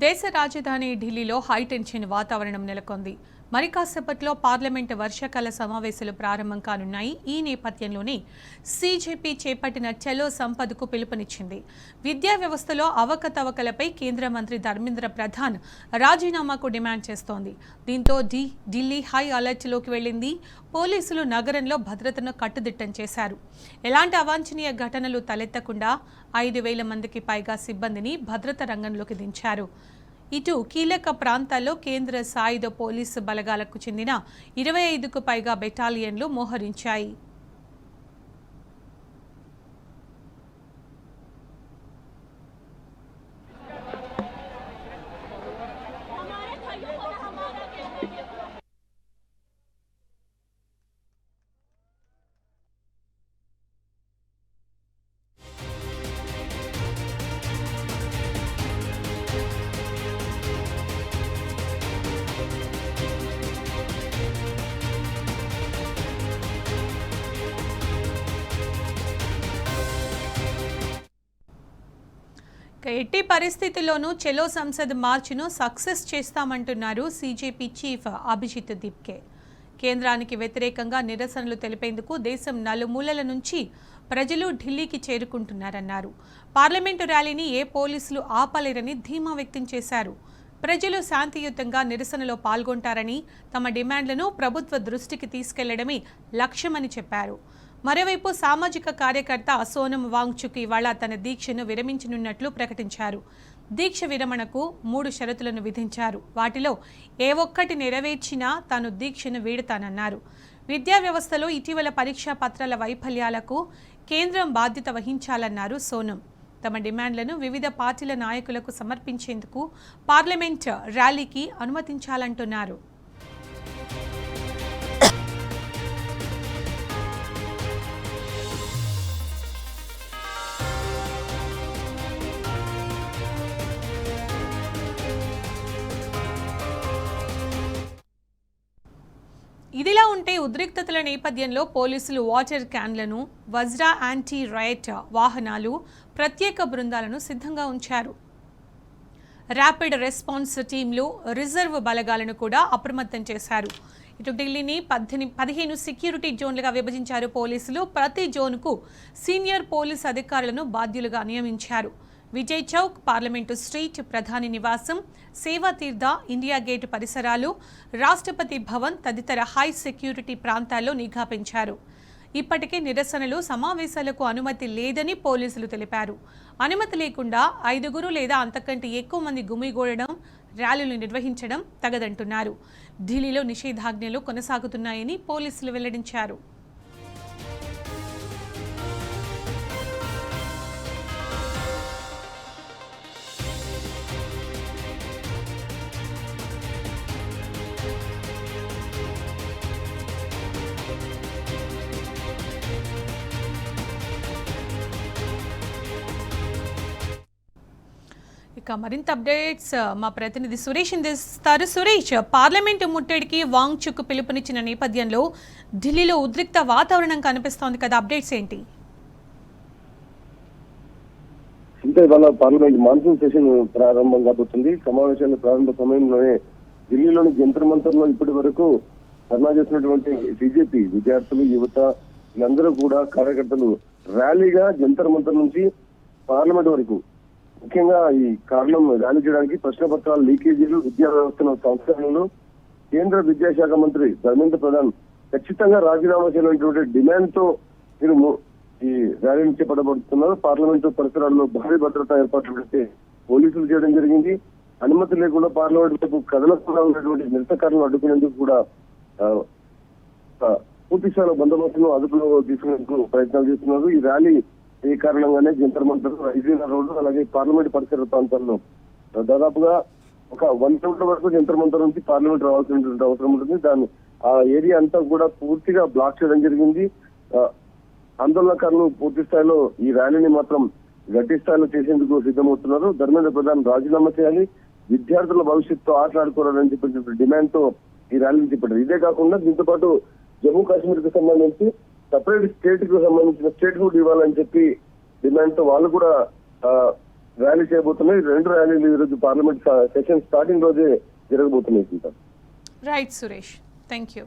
దేశ రాజధాని ఢిల్లీలో హైటెన్షన్ వాతావరణం నెలకొంది. మరి కాసేపట్లో పార్లమెంటు వర్షాకాల సమావేశాలు ప్రారంభం కానున్నాయి. ఈ నేపథ్యంలోనే సీజేపీ చేపట్టిన చలో సంపదకు పిలుపునిచ్చింది. విద్యా వ్యవస్థలో అవకతవకలపై కేంద్ర మంత్రి ధర్మేంద్ర ప్రధాన్ రాజీనామాకు డిమాండ్ చేస్తోంది. దీంతో ఢిల్లీ హై అలర్ట్లోకి వెళ్లింది. పోలీసులు నగరంలో భద్రతను కట్టుదిట్టం చేశారు. ఎలాంటి అవాంఛనీయ ఘటనలు తలెత్తకుండా 5,000 మందికి పైగా సిబ్బందిని భద్రత రంగంలోకి దించారు. ఇటు కీలక ప్రాంతాల్లో కేంద్ర సాయుధ పోలీసు బలగాలకు చెందిన 25కు పైగా బెటాలియన్లు మోహరించాయి. ఎట్టి పరిస్థితుల్లోనూ చెలో సంసద్ మార్చ్ను సక్సెస్ చేస్తామంటున్నారు సీజేపీ చీఫ్ అభిజిత్ దీప్కే. కేంద్రానికి వ్యతిరేకంగా నిరసనలు తెలిపేందుకు దేశం నలుమూలల నుంచి ప్రజలు ఢిల్లీకి చేరుకుంటున్నారన్నారు. పార్లమెంటు ర్యాలీని ఏ పోలీసులు ఆపలేరని ధీమా వ్యక్తం చేశారు. ప్రజలు శాంతియుతంగా నిరసనలో పాల్గొంటారని, తమ డిమాండ్లను ప్రభుత్వ దృష్టికి తీసుకెళ్లడమే లక్ష్యమని చెప్పారు. మరోవైపు సామాజిక కార్యకర్త సోనం వాంగ్చుక్ ఇవాళ తన దీక్షను విరమించనున్నట్లు ప్రకటించారు. దీక్ష విరమణకు 3 షరతులను విధించారు. వాటిలో ఏ ఒక్కటి నెరవేర్చినా తాను దీక్షను వీడతానన్నారు. విద్యా వ్యవస్థలో ఇటీవల పరీక్షా పత్రాల వైఫల్యాలకు కేంద్రం బాధ్యత వహించాలన్నారు సోనం. తమ డిమాండ్లను వివిధ పార్టీల నాయకులకు సమర్పించేందుకు పార్లమెంట్ ర్యాలీకి అనుమతించాలంటున్నారు. ఇదిలా ఉంటే ఉద్రిక్తతల నేపథ్యంలో పోలీసులు వాటర్ క్యాన్లను, వజ్రా యాంటీ రైట్ వాహనాలు, ప్రత్యేక బృందాలను సిద్ధంగా ఉంచారు. ర్యాపిడ్ రెస్పాన్స్ టీంలు, రిజర్వ్ బలగాలను కూడా అప్రమత్తం చేశారు. ఇటు ఢిల్లీని 15 సెక్యూరిటీ జోన్లుగా విభజించారు పోలీసులు. ప్రతి జోన్కు సీనియర్ పోలీస్ అధికారులను బాధ్యులుగా నియమించారు. విజయ్ చౌక్, పార్లమెంటు స్ట్రీట్, ప్రధాని నివాసం, సేవా తీర్థ, ఇండియా గేట్ పరిసరాలు, రాష్ట్రపతి భవన్ తదితర హై సెక్యూరిటీ ప్రాంతాల్లో నిఘా పెంచారు. ఇప్పటికే నిరసనలు, సమావేశాలకు అనుమతి లేదని పోలీసులు తెలిపారు. అనుమతి లేకుండా 5 లేదా అంతకంటే ఎక్కువ మంది గుమిగూడడం, ర్యాలీలు నిర్వహించడం తగదంటున్నారు. ఢిల్లీలో నిషేధాజ్ఞలు కొనసాగుతున్నాయని పోలీసులు వెల్లడించారు. ఇక మరింత అప్డేట్స్ మా ప్రతినిధి సురేష్ అందిస్తారు. సురేష్, పార్లమెంటు ముట్టడికి వాంగ్చుక్ పిలుపునిచ్చిన నేపథ్యంలో ఢిల్లీలో ఉద్రిక్త వాతావరణం కనిపిస్తోంది కదా, అప్డేట్స్ ఏంటి? అంటే ఇవాళ పార్లమెంట్ మాన్సూన్ సెషన్ ప్రారంభం కాబోతుంది. సమావేశాల ప్రారంభ సమయంలోనే ఢిల్లీలోని జంతర్ మంతర్ లో ఇప్పటి వరకు ధర్నా చేసినటువంటి బీజేపీ విద్యార్థులు, యువత వీళ్ళందరూ కూడా కార్యకర్తలు ర్యాలీగా జంతర్ మంతర్ నుంచి పార్లమెంట్ వరకు, ముఖ్యంగా ఈ కారణం ర్యాలీ చేయడానికి ప్రశ్నపత్రాల లీకేజీలు, విద్యా వ్యవస్థల సంస్కరణలు, కేంద్ర విద్యాశాఖ మంత్రి ధర్మేంద్ర ప్రధాన్ ఖచ్చితంగా రాజీనామా చేయాలనేటువంటి డిమాండ్ తో మీరు ఈ ర్యాలీని చేపట్టబడుతున్నారు. పార్లమెంటు పరిసరాల్లో భారీ భద్రతా ఏర్పాట్లు పెడితే పోలీసులు చేయడం జరిగింది. అనుమతి లేకుండా పార్లమెంట్ వైపు కదలకుండా ఉన్నటువంటి నిరసనకారులను అడ్డుకునేందుకు కూడా పూర్తి స్థాయిలో బందోబస్తును అదుపులో తీసుకునేందుకు ప్రయత్నాలు చేస్తున్నారు. ఈ ర్యాలీ ఈ కారణంగానే జంతర్ మంతర్, ఐజీనా రోడ్డు, అలాగే పార్లమెంట్ పరిసర ప్రాంతాల్లో దాదాపుగా ఒక 1 కిలోమీటర్ వరకు జంతర్ మంతర్ నుంచి పార్లమెంట్ రావాల్సినటువంటి అవసరం ఉంటుంది. దాన్ని ఆ ఏరియా అంతా కూడా పూర్తిగా బ్లాక్ చేయడం జరిగింది. ఆందోళనకారులు పూర్తి స్థాయిలో ఈ ర్యాలీని మాత్రం గట్టి స్థాయిలో చేసేందుకు సిద్ధమవుతున్నారు. ధర్మేంద్ర ప్రధాన్ రాజీనామా చేయాలి, విద్యార్థుల భవిష్యత్తు ఆటలాడుకోవాలని చెప్పిన డిమాండ్ తో ఈ ర్యాలీని చేపట్టారు. ఇదే కాకుండా దీంతో పాటు జమ్మూ కాశ్మీర్ కు సంబంధించి సపరేట్ స్టేట్ కు సంబంధించిన స్టేట్ హుడ్ ఇవ్వాలని చెప్పి డిమాండ్ తో వాళ్ళు కూడా ర్యాలీ చేయబోతున్నాయి. 2 ర్యాలీలు ఈ రోజు పార్లమెంట్ సెషన్ స్టార్టింగ్ రోజే జరగబోతున్నాయి. Right Suresh, thank you.